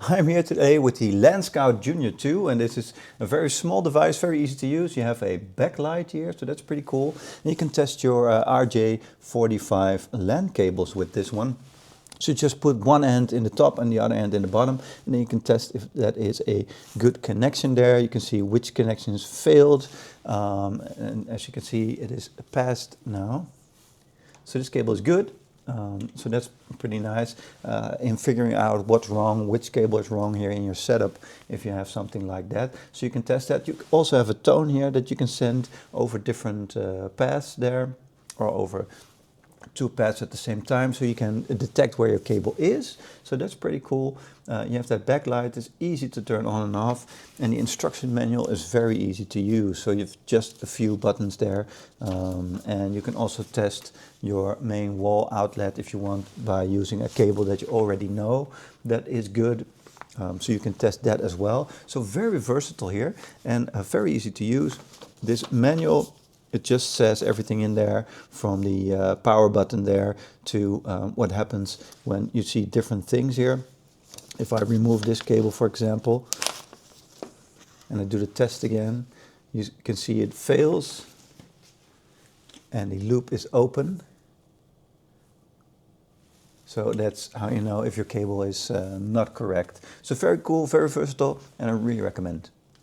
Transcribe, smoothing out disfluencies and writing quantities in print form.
I'm here today with the Lanscout Junior 2, and this is a very small device, very easy to use. You have a backlight here, so that's pretty cool. And you can test your RJ45 LAN cables with this one. So you just put one end in the top and the other end in the bottom, and then you can test if that is a good connection there. You can see which connections failed, and as you can see, it is passed now. So this cable is good. So that's pretty nice in figuring out what's wrong, which cable is wrong here in your setup if you have something like that. So you can test that. You also have a tone here that you can send over different paths there, or over two paths at the same time, so you can detect where your cable is. So that's pretty cool. You have that backlight, it's easy to turn on and off, and the instruction manual is very easy to use. So you've just a few buttons there, and you can also test your main wall outlet if you want by using a cable that you already know that is good. So you can test that as well. So very versatile here, and very easy to use. This manual, it just says everything in there, from the power button there to what happens when you see different things here. If I remove this cable, for example, and I do the test again, you can see it fails and the loop is open. So that's how you know if your cable is not correct. So very cool, very versatile, and I really recommend.